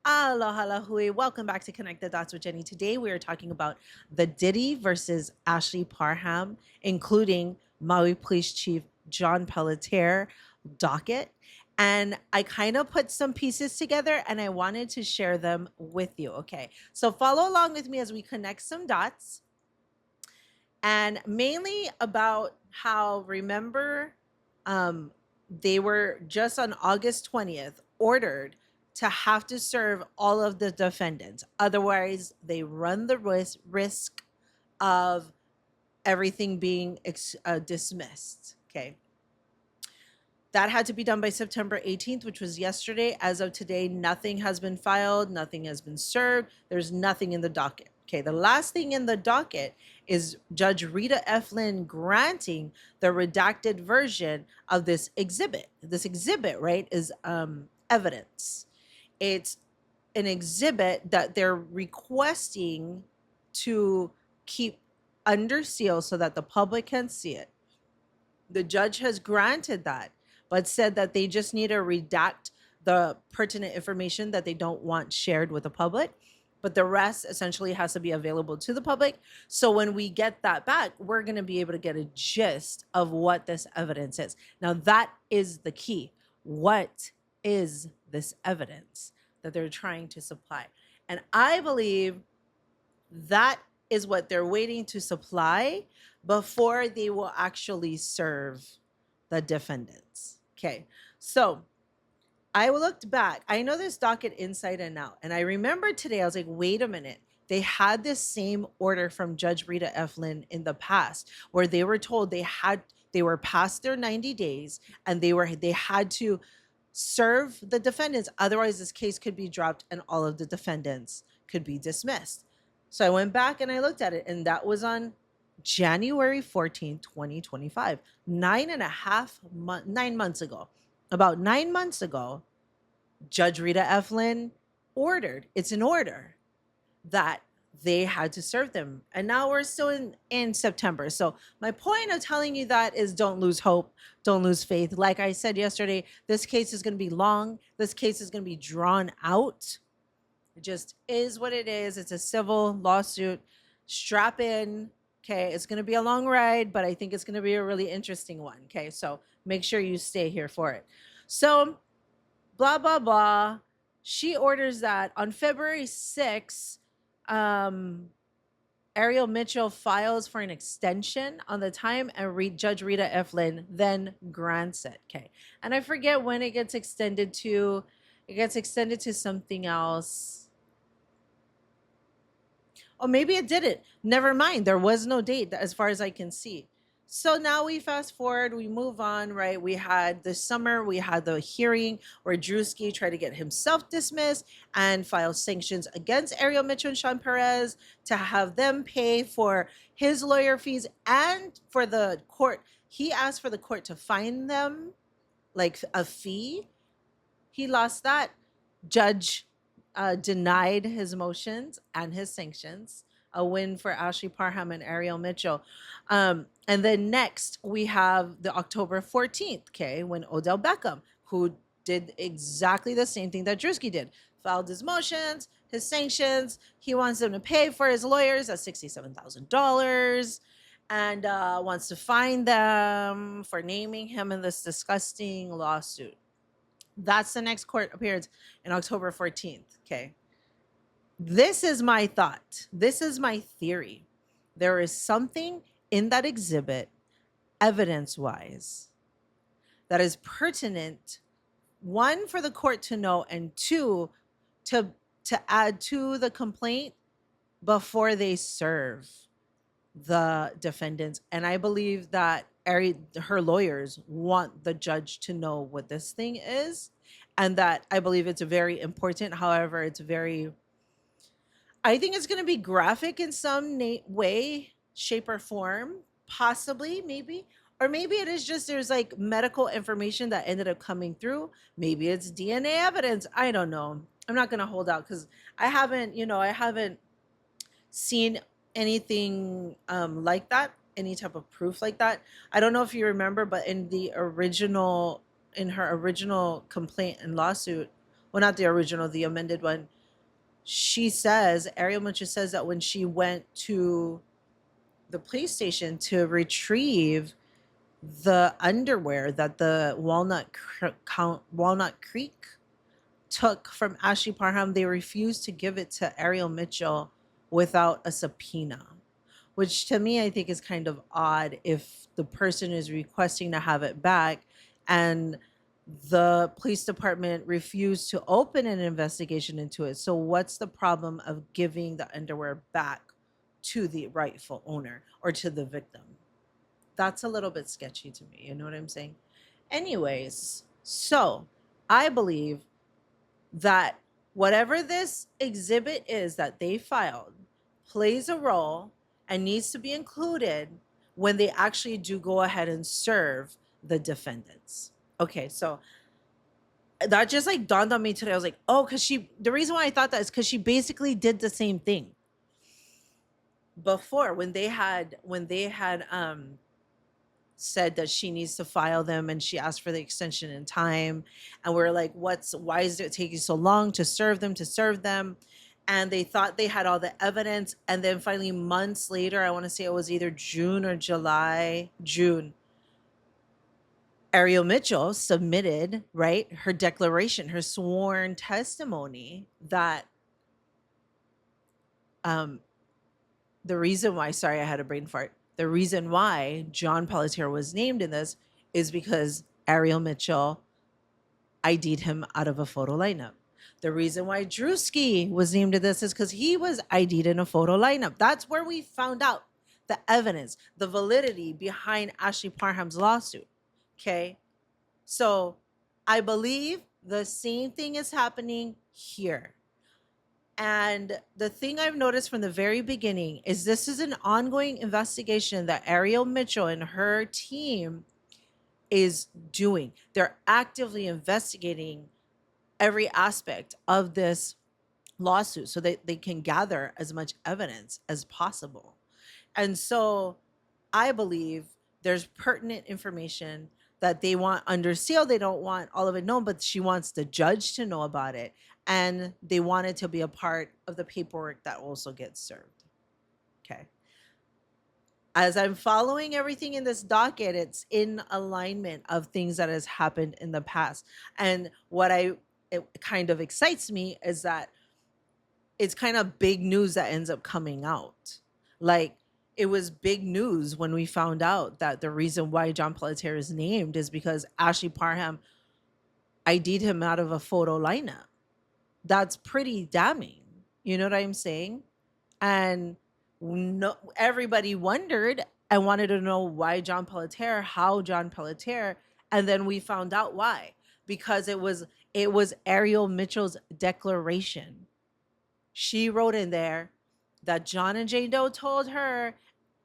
Aloha hui. Welcome back to Connect the Dots with Jeni. Today we are talking about the Diddy versus Ashley Parham, including Maui Police Chief John Pelletier docket. And I kind of put some pieces together and I wanted to share them with you. Okay. So follow along with me as we connect some dots and mainly about how, remember, they were just on August 20th ordered to have to serve all of the defendants. Otherwise, they run the risk of everything being dismissed. Okay. That had to be done by September 18th, which was yesterday. As of today, nothing has been filed, nothing has been served. There's nothing in the docket. Okay, the last thing in the docket is Judge Rita F. Lynn granting the redacted version of this exhibit. This exhibit, right, is evidence. It's an exhibit that they're requesting to keep under seal so that the public can see it. The judge has granted that, but said that they just need to redact the pertinent information that they don't want shared with the public. But the rest essentially has to be available to the public. So when we get that back, we're going to be able to get a gist of what this evidence is. Now, that is the key. What is this evidence that they're trying to supply? And I believe that is what they're waiting to supply before they will actually serve the defendants. Okay, so I looked back. I know this docket inside and out. And I remember today, I was like, wait a minute. They had this same order from Judge Rita F. Lynn in the past, where they were told they were past their 90 days and they had to serve the defendants. Otherwise, this case could be dropped and all of the defendants could be dismissed. So I went back and I looked at it, and that was on January 14th, 2025, 9 months ago. About 9 months ago, Judge Rita F. Lynn ordered, it's an order, that they had to serve them. And now we're still in September. So my point of telling you that is don't lose hope, don't lose faith. Like I said yesterday, this case is going to be long. This case is going to be drawn out. It just is what it is. It's a civil lawsuit. Strap in. Okay. It's going to be a long ride, but I think it's going to be a really interesting one. Okay. So make sure you stay here for it. So, blah, blah, blah. She orders that on February 6th, Ariel Mitchell files for an extension on the time, and Judge Rita F. Lynn then grants it. Okay. And I forget when it gets extended to. It gets extended to something else. Oh, maybe it didn't. Never mind. There was no date as far as I can see. So now we fast forward, we move on, right? We had this summer, we had the hearing where Drewski tried to get himself dismissed and file sanctions against Ariel Mitchell and Sean Perez to have them pay for his lawyer fees and for the court. He asked for the court to fine them like a fee. He lost that. Judge denied his motions and his sanctions. A win for Ashley Parham and Ariel Mitchell. And then next we have the October 14th, okay, when Odell Beckham, who did exactly the same thing that Drewski did, filed his motions, his sanctions. He wants them to pay for his lawyers at $67,000 and wants to fine them for naming him in this disgusting lawsuit. That's the next court appearance in October 14th. Okay. This is my thought. This is my theory. There is something in that exhibit, evidence-wise, that is pertinent, one, for the court to know, and two, to add to the complaint before they serve the defendants. And I believe that her lawyers want the judge to know what this thing is, and that I believe it's very important. However, I think it's going to be graphic in some way, shape, or form, possibly, maybe. Or maybe it is just there's like medical information that ended up coming through. Maybe it's DNA evidence. I don't know. I'm not going to hold out because I haven't seen anything like that, any type of proof like that. I don't know if you remember, but in her original complaint and lawsuit, well, not the original, the amended one. She says, Ariel Mitchell says that when she went to the police station to retrieve the underwear that the Walnut Creek took from Ashley Parham, they refused to give it to Ariel Mitchell without a subpoena, which to me I think is kind of odd if the person is requesting to have it back and the police department refused to open an investigation into it. So what's the problem of giving the underwear back to the rightful owner or to the victim? That's a little bit sketchy to me. You know what I'm saying? Anyways, so I believe that whatever this exhibit is that they filed plays a role and needs to be included when they actually do go ahead and serve the defendants. Okay, so that just like dawned on me today. I was like, oh, because the reason why I thought that is because she basically did the same thing before when they had said that she needs to file them and she asked for the extension in time, and we're like, why is it taking so long to serve them, and they thought they had all the evidence, and then finally months later, I want to say it was either June or June, Ariel Mitchell submitted, right, her declaration, her sworn testimony that the reason why, sorry, I had a brain fart. The reason why John Pelletier was named in this is because Ariel Mitchell ID'd him out of a photo lineup. The reason why Drewski was named in this is because he was ID'd in a photo lineup. That's where we found out the evidence, the validity behind Ashley Parham's lawsuit. Okay. So I believe the same thing is happening here. And the thing I've noticed from the very beginning is this is an ongoing investigation that Ariel Mitchell and her team is doing. They're actively investigating every aspect of this lawsuit so that they can gather as much evidence as possible. And so I believe there's pertinent information that they want under seal. They don't want all of it known, but she wants the judge to know about it. And they want it to be a part of the paperwork that also gets served. Okay. As I'm following everything in this docket, it's in alignment of things that has happened in the past. And it kind of excites me is that it's kind of big news that ends up coming out. Like, it was big news when we found out that the reason why John Pelletier is named is because Ashley Parham ID'd him out of a photo lineup. That's pretty damning. You know what I'm saying? And everybody wondered and wanted to know why John Pelletier, how John Pelletier, and then we found out why. Because it was Ariel Mitchell's declaration. She wrote in there that John and Jane Doe told her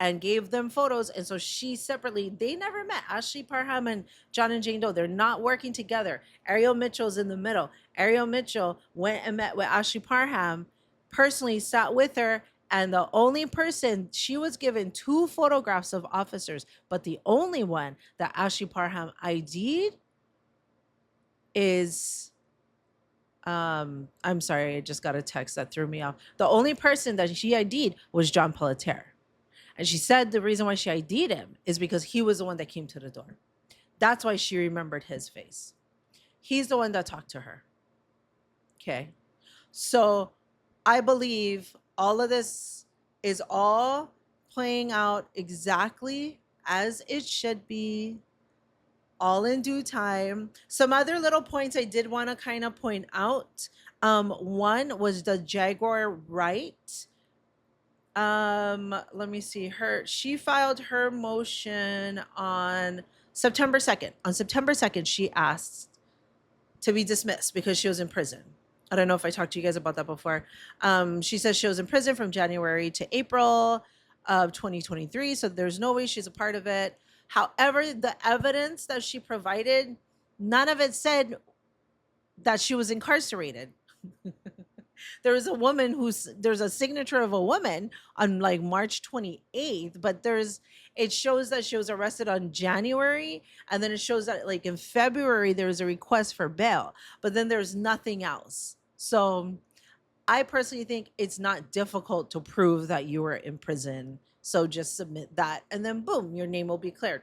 and gave them photos. And so she separately, they never met. Ashley Parham and John and Jane Doe, they're not working together. Ariel Mitchell's in the middle. Ariel Mitchell went and met with Ashley Parham, personally sat with her, and the only person, she was given 2 photographs of officers, but the only one that Ashley Parham ID'd is, I'm sorry, I just got a text that threw me off. The only person that she ID'd was John Pelletier. And she said the reason why she ID'd him is because he was the one that came to the door. That's why she remembered his face. He's the one that talked to her. Okay. So I believe all of this is all playing out exactly as it should be, all in due time. Some other little points I did want to kind of point out. One was the Jaguar right. Let me see, she filed her motion on September 2nd. On September 2nd, she asked to be dismissed because she was in prison. I don't know if I talked to you guys about that before. She says she was in prison from January to April of 2023, so there's no way she's a part of it. However, the evidence that she provided, none of it said that she was incarcerated. There's a signature of a woman on like March 28th, but it shows that she was arrested on January, and then it shows that like in February there was a request for bail, but then there's nothing else. So I personally think it's not difficult to prove that you were in prison. So just submit that, and then boom, your name will be cleared.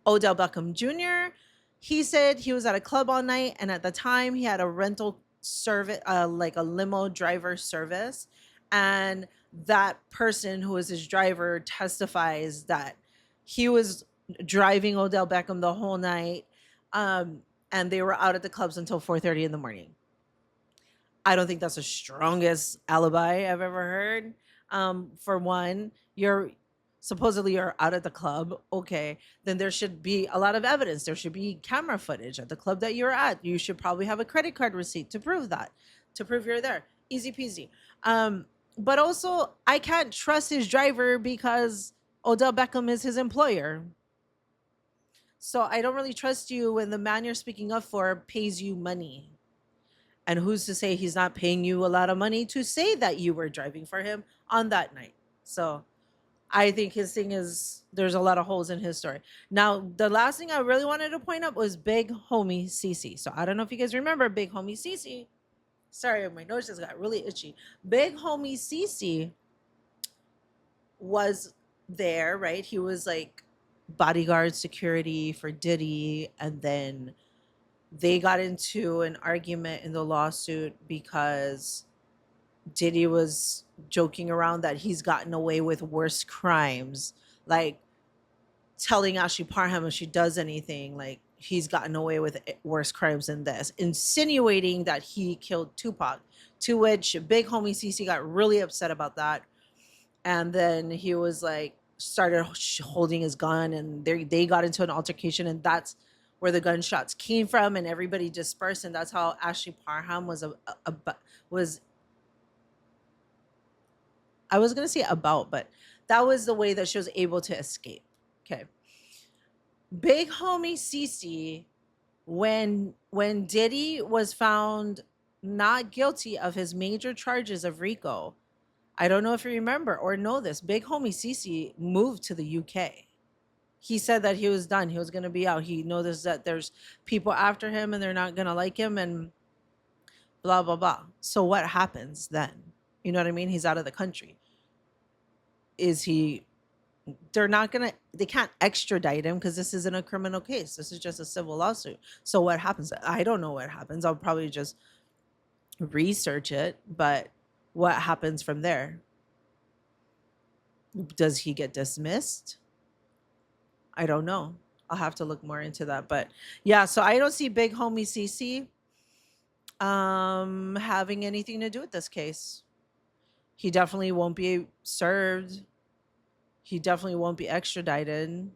Odell Beckham Jr., he said he was at a club all night, and at the time he had a rental service, like a limo driver service. And that person who was his driver testifies that he was driving Odell Beckham the whole night, and they were out at the clubs until 4:30 in the morning. I don't think that's the strongest alibi I've ever heard. For one, you're out at the club. Okay, then there should be a lot of evidence. There should be camera footage at the club that you're at. You should probably have a credit card receipt to prove that, to prove you're there. Easy peasy. But also, I can't trust his driver because Odell Beckham is his employer. So I don't really trust you when the man you're speaking up for pays you money. And who's to say he's not paying you a lot of money to say that you were driving for him on that night? So I think his thing is there's a lot of holes in his story. Now, the last thing I really wanted to point up was Big Homie Cece. So I don't know if you guys remember Big Homie Cece. Sorry, my nose just got really itchy. Big Homie Cece was there, right? He was like bodyguard security for Diddy, and then they got into an argument in the lawsuit because Diddy was joking around that he's gotten away with worse crimes, like telling Ashley Parham if she does anything, like he's gotten away with worse crimes than this, insinuating that he killed Tupac. To which Big Homie CC got really upset about that, and then he was like started holding his gun, and they got into an altercation, and that's where the gunshots came from, and everybody dispersed, and that's how Ashley Parham was I was gonna say about, but that was the way that she was able to escape. Okay. Big Homie Cece, when Diddy was found not guilty of his major charges of RICO, I don't know if you remember or know this, Big Homie Cece moved to the UK. He said that he was done. He was gonna be out. He noticed that there's people after him and they're not gonna like him and blah blah blah. So what happens then? You know what I mean? He's out of the country. Is he they can't extradite him because this isn't a criminal case. This is just a civil lawsuit. So what happens? I don't know what happens. I'll probably just research it, but what happens from there? Does he get dismissed? I don't know. I'll have to look more into that. But yeah, so I don't see Big Homie CC having anything to do with this case. He definitely won't be served. He definitely won't be extradited.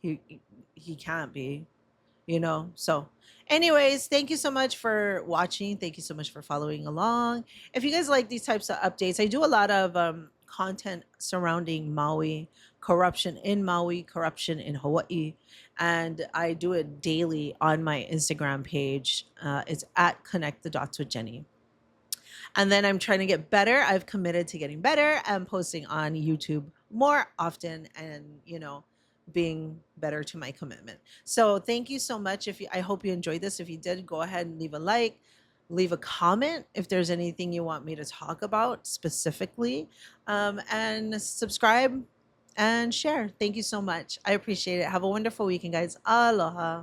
He he can't be, So, anyways, thank you so much for watching. Thank you so much for following along. If you guys like these types of updates, I do a lot of content surrounding Maui, corruption in Maui, corruption in Hawaii, and I do it daily on my Instagram page. It's at Connect the Dots with Jeni. And then I'm trying to get better. I've committed to getting better and posting on YouTube more often, and being better to my commitment. So thank you so much. I hope you enjoyed this. If you did, go ahead and leave a like, leave a comment if there's anything you want me to talk about specifically, and subscribe and share. Thank you so much. I appreciate it. Have a wonderful weekend, guys. Aloha.